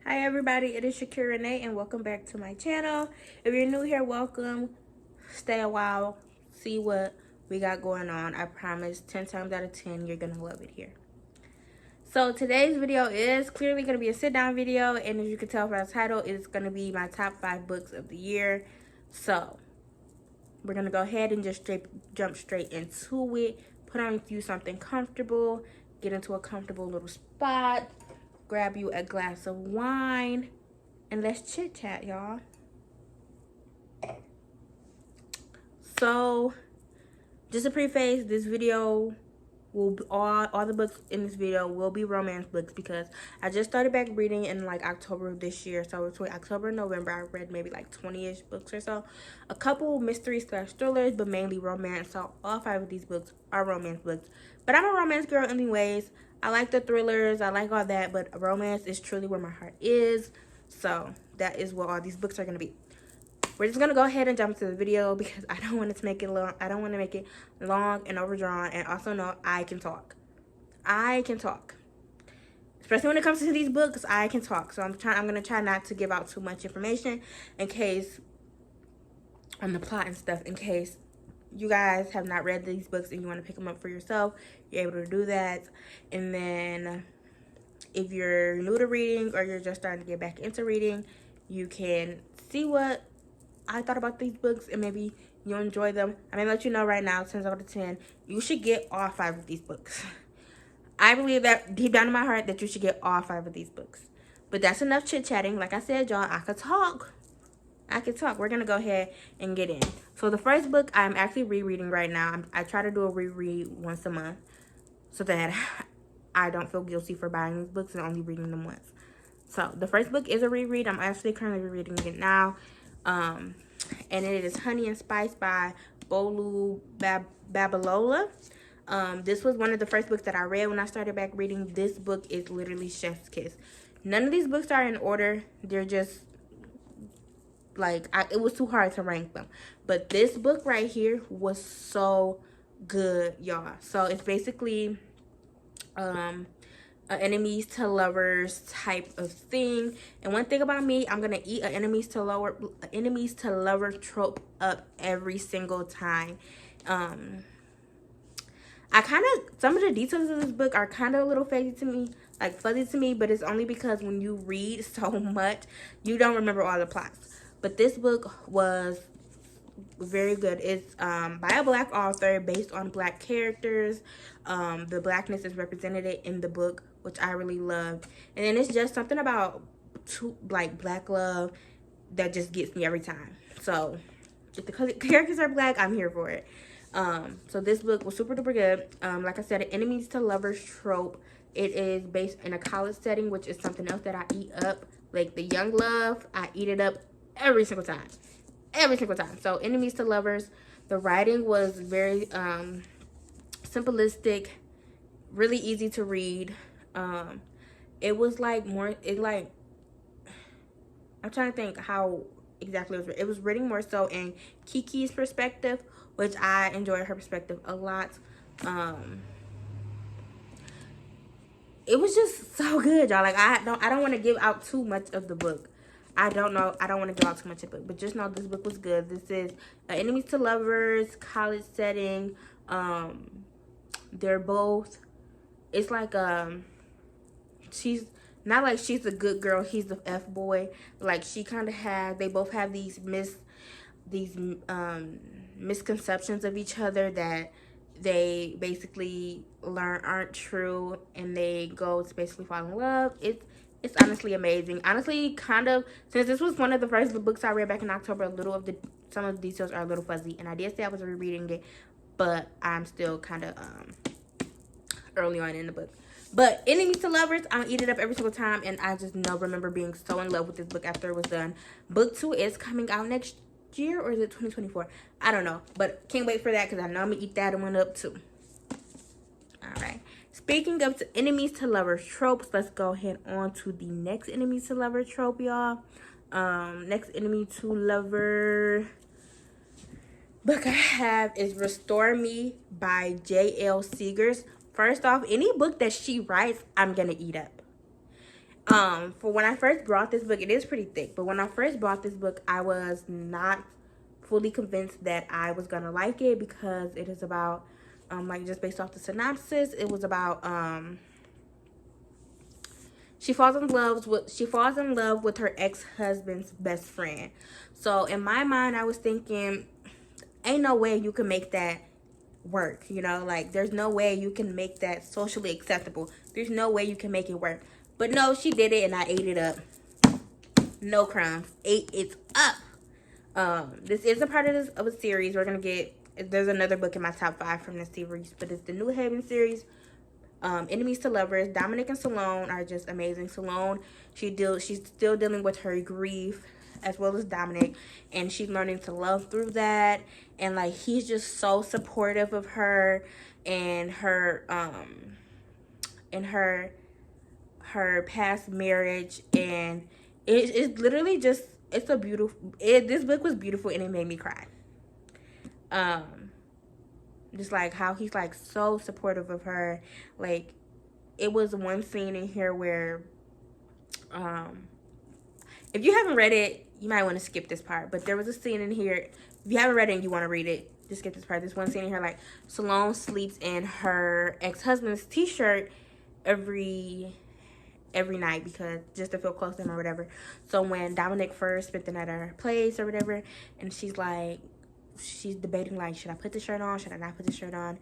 Hi everybody, it is Shakira Renee and welcome back to my channel. If you're new here, welcome. Stay a while, see what we got going on. I promise 10 times out of 10 you're gonna love it here. So today's video is clearly gonna be a sit down video, and as you can tell from the title, it's gonna be my top 5 books of the year. So we're gonna go ahead and just jump straight into it. Put on you something comfortable, get into a comfortable little spot, grab you a glass of wine, and let's chit chat, y'all. So, just a preface, this video will be all the books in this video will be romance books because I just started back reading in like October of this year. So between October and November, I read maybe like 20-ish books or so. A couple mystery/thrillers, but mainly romance. So all 5 of these books are romance books. But I'm a romance girl anyways. I like the thrillers, I like all that, but romance is truly where my heart is. So that is what all these books are gonna be. We're just gonna go ahead and jump into the video because I don't want it to make it long. I don't want to make it long and overdrawn. And also know I can talk. I can talk, especially when it comes to these books. I can talk. So I'm gonna try not to give out too much information in case on the plot and stuff. In case you guys have not read these books and you want to pick them up for yourself, you're able to do that. And then if you're new to reading or you're just starting to get back into reading, you can see what I thought about these books and maybe you'll enjoy them. I'm gonna let you know right now, 10 out of 10, you should get all 5 of these books. I believe that deep down in my heart that you should get all 5 of these books. But that's enough chit chatting. Like I said, y'all, I could talk. We're gonna go ahead and get in. So the first book I'm actually rereading right now. I try to do a reread once a month so that I don't feel guilty for buying these books and only reading them once. So the first book is a reread. I'm actually currently rereading it now. And it is Honey and Spice by Bolu Babalola. This was one of the first books that I read when I started back reading. This book is literally chef's kiss. None of these books are in order. They're just like, it was too hard to rank them. But this book right here was so good, y'all. So it's basically enemies to lovers type of thing. And one thing about me, I'm gonna eat an enemies to lover trope up every single time. I kind of, some of the details of this book are kind of a little fuzzy to me, but it's only because when you read so much, you don't remember all the plots. But this book was very good. It's by a Black author, based on Black characters. The Blackness is represented in the book, which I really loved. And then it's just something about Black love that just gets me every time. So if the characters are Black, I'm here for it. So this book was super duper good. Like I said, an enemies to lovers trope. It is based in a college setting, which is something else that I eat up. Like the young love, I eat it up every single time. So enemies to lovers. The writing was very simplistic, really easy to read. It was like I'm trying to think how exactly it was written more so in Kiki's perspective, which I enjoy her perspective a lot. It was just so good, y'all. Like I don't want to give out too much of the book. I don't want to give out too much of the book, but just know this book was good. This is enemies to lovers, college setting. They're both, it's like she's not like she's a good girl, he's the F boy. Like she kind of has, they both have these misconceptions of each other that they basically learn aren't true, and they go to basically fall in love. It's honestly amazing. Honestly, kind of, since this was one of the first books I read back in October, some of the details are a little fuzzy, and I did say I was rereading it, but I'm still kind of early on in the book. But enemies to lovers, I'm gonna eat it up every single time, and I just remember being so in love with this book after it was done. Book 2 is coming out next year, or is it 2024? I don't know, but can't wait for that because I know I'm gonna eat that one up too. All right, speaking of enemies to lovers tropes, let's go ahead on to the next enemies to lover trope, y'all. Next enemy to lover book I have is Restore Me by J.L. Seegers. First off, any book that she writes, I'm gonna eat up. For when I first brought this book, it is pretty thick, but when I first bought this book, I was not fully convinced that I was gonna like it, because it is about like, just based off the synopsis, it was about she falls in love with her ex-husband's best friend. So in my mind, I was thinking, ain't no way you can make that work, you know, like, there's no way you can make that socially acceptable. There's no way you can make it work. But no, she did it, and I ate it up. No crumbs. Ate it up. This is a part of a series. We're gonna get, there's another book in my top 5 from this series, but it's the New Haven series. Enemies to lovers. Dominic and Salome are just amazing. Salome, she's still dealing with her grief, as well as Dominic, and she's learning to love through that. And like, he's just so supportive of her and her her past marriage. And it's literally just, it's a beautiful, this book was beautiful, and it made me cry. Just like how he's like so supportive of her. Like, it was one scene in here where if you haven't read it, you might want to skip this part, but there was a scene in here, if you haven't read it and you want to read it, just skip this part. There's one scene in here, like, Salome sleeps in her ex-husband's t-shirt every night, because just to feel close to him or whatever. So when Dominic first spent the night at her place or whatever, and she's debating, like, should I put the shirt on, should I not put the shirt on?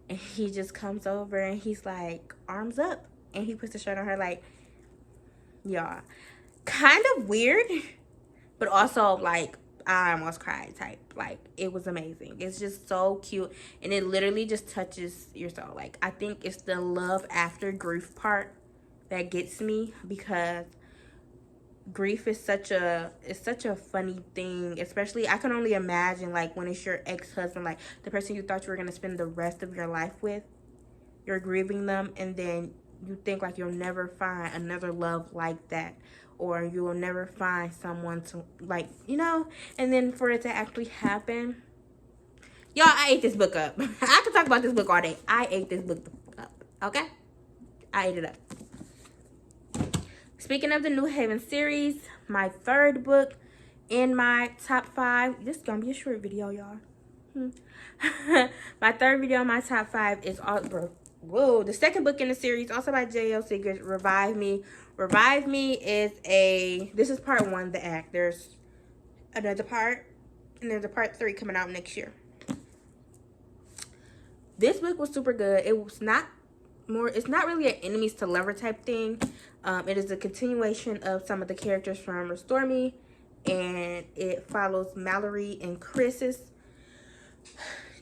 And he just comes over and he's like, arms up, and he puts the shirt on her. Like, y'all, kind of weird, but also like, I almost cried type. Like, it was amazing. It's just so cute, and it literally just touches your soul. Like, I think it's the love after grief part that gets me, because grief is such a funny thing. Especially, I can only imagine, like, when it's your ex-husband, like the person you thought you were going to spend the rest of your life with, you're grieving them, and then you think like you'll never find another love like that, or you will never find someone to, like, you know, and then for it to actually happen. Y'all, I ate this book up. I could talk about this book all day. I ate this book up, okay? I ate it up. Speaking of the New Haven series, my third book in my top 5. This is gonna be a short video, y'all. My third video in my top 5 is the second book in the series, also by J.L. Seegers, Revive Me. Revive Me is this is part 1, the act. There's another part, and there's a part 3 coming out next year. This book was super good. It's not really an enemies to lover type thing. It is a continuation of some of the characters from Restore Me, and it follows Mallory and Chris's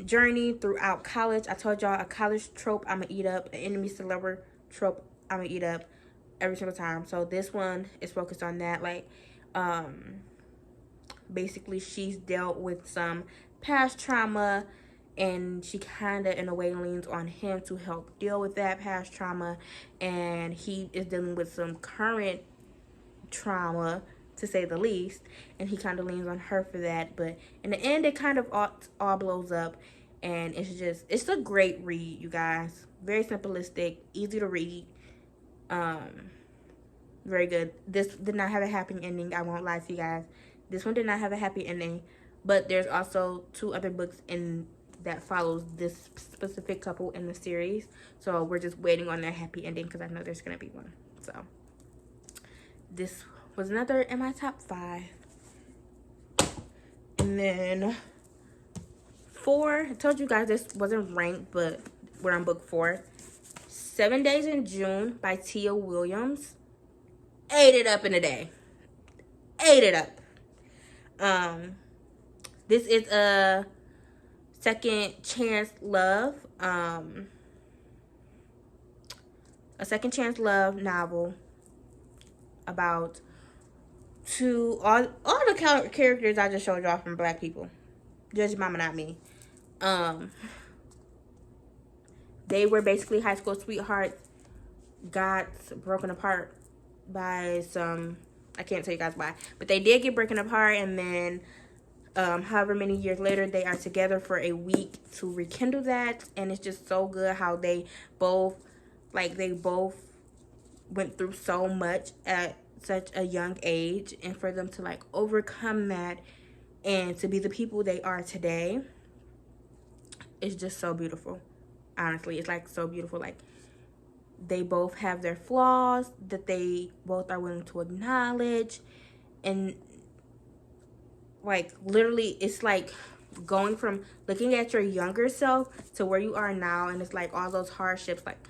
journey throughout college. I told y'all, a college trope I'm gonna eat up, an enemies to lover trope I'm gonna eat up every single time. So this one is focused on that. Like, basically, she's dealt with some past trauma, and she kind of in a way leans on him to help deal with that past trauma, and he is dealing with some current trauma, to say the least, and he kind of leans on her for that. But in the end, it kind of all blows up, and it's a great read, you guys. Very simplistic, easy to read, very good. This did not have a happy ending, I won't lie to you guys. This one did not have a happy ending, but there's also 2 other books in that follows this specific couple in the series, so we're just waiting on their happy ending, because I know there's gonna be one. So this was another in my top 5. And then 4, I told you guys this wasn't ranked, but we're on book 4. 7 Days in June by Tia Williams. Ate it up in a day. Ate it up. This is a second chance love. A second chance love novel about all the characters I just showed y'all from Black people. Judge mama, not me. They were basically high school sweethearts, got broken apart by some, I can't tell you guys why, but they did get broken apart, and then however many years later, they are together for a week to rekindle that. And it's just so good how they both went through so much at such a young age, and for them to like overcome that and to be the people they are today is just so beautiful. Honestly, it's like so beautiful. Like, they both have their flaws that they both are willing to acknowledge, and like literally it's like going from looking at your younger self to where you are now, and it's like all those hardships, like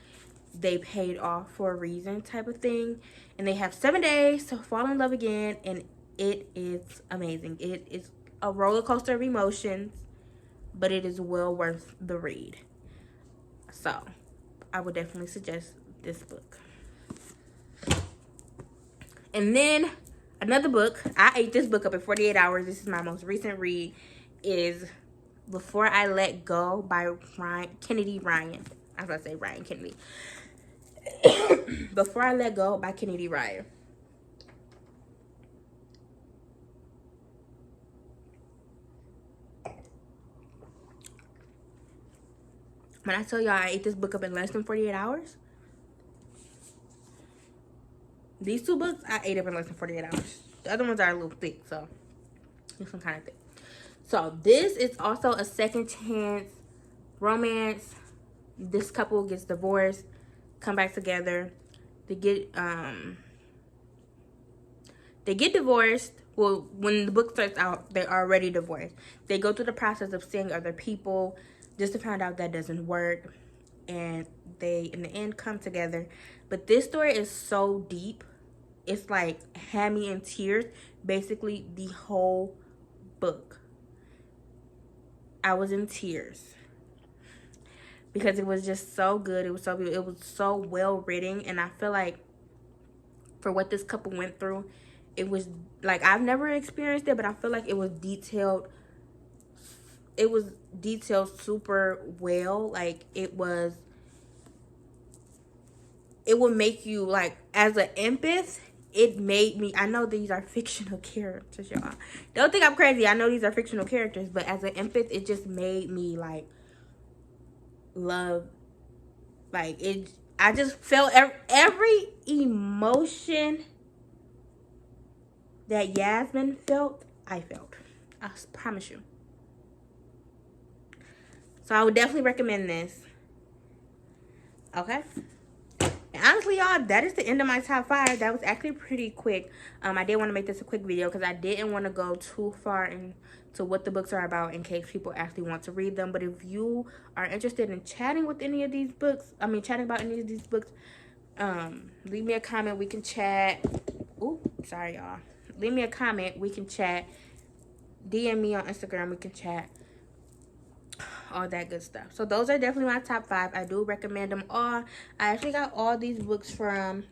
they paid off for a reason type of thing. And they have 7 days to fall in love again, and it is amazing. It is a roller coaster of emotions, but it is well worth the read. So I would definitely suggest this book. And then another book, I ate this book up in 48 hours. This is my most recent read, is Before I Let Go by Kennedy Ryan. I was about to say Ryan Kennedy. Before I Let Go by Kennedy Ryan. When I tell y'all I ate this book up in less than 48 hours, these two books I ate up in less than 48 hours. The other ones are a little thick, so this one kind of thick. So this is also a second chance romance. This couple gets divorced, come back together. They get divorced. Well, when the book starts out, they're already divorced. They go through the process of seeing other people just to find out that doesn't work, and they in the end come together. But this story is so deep, it's like had me in tears basically the whole book. I was in tears because it was just so good. It was so beautiful. It was so well written, and I feel like for what this couple went through, it was like, I've never experienced it, but I feel like it was detailed. It was detailed super well. Like, it would make you, like, as an empath, it made me, I know these are fictional characters, y'all. Don't think I'm crazy. I know these are fictional characters, but as an empath, it just made me, like, love, like, it. I just felt every emotion that Yasmin felt, I felt. I promise you. So I would definitely recommend this. Okay? And honestly, y'all, that is the end of my top 5. That was actually pretty quick. I did want to make this a quick video because I didn't want to go too far into what the books are about in case people actually want to read them. But if you are interested in chatting with any of these books, chatting about any of these books, leave me a comment. We can chat. Ooh, sorry, y'all. Leave me a comment. We can chat. DM me on Instagram. We can chat. All that good stuff. So those are definitely my top 5. I do recommend them all. I actually got all these books from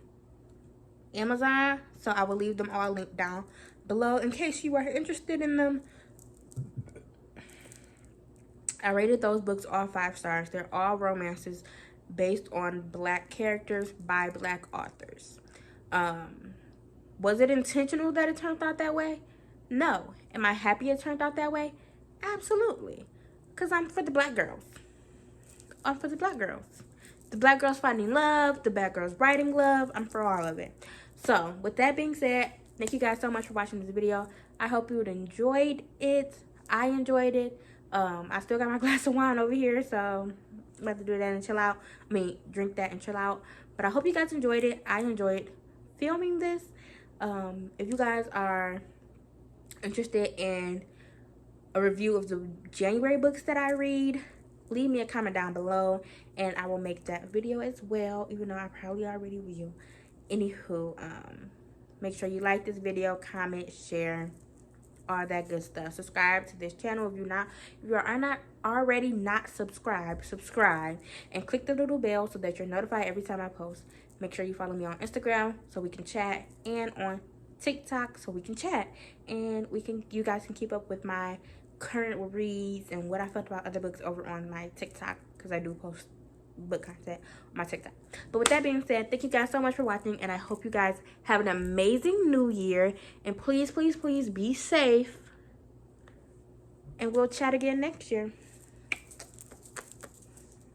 Amazon, so I will leave them all linked down below in case you are interested in them. I rated those books all 5 stars. They're all romances based on Black characters by Black authors. Was it intentional that it turned out that way? No. Am I happy it turned out that way? Absolutely. Because I'm for the Black girls. I'm for the Black girls. The Black girls finding love. The Black girls writing love. I'm for all of it. So, with that being said, thank you guys so much for watching this video. I hope you enjoyed it. I enjoyed it. I still got my glass of wine over here, so I'm about to do that and chill out. Drink that and chill out. But I hope you guys enjoyed it. I enjoyed filming this. If you guys are interested in a review of the January books that I read, leave me a comment down below and I will make that video as well, even though I probably already will. Anywho, make sure you like this video, comment, share, all that good stuff. Subscribe to this channel if you are not already subscribed, subscribe and click the little bell so that you're notified every time I post. Make sure you follow me on Instagram so we can chat, and on TikTok so we can chat, and you guys can keep up with my current reads and what I felt about other books over on my TikTok, because I do post book content on my TikTok. But with that being said, thank you guys so much for watching, and I hope you guys have an amazing new year, and please, please, please be safe, and we'll chat again next year.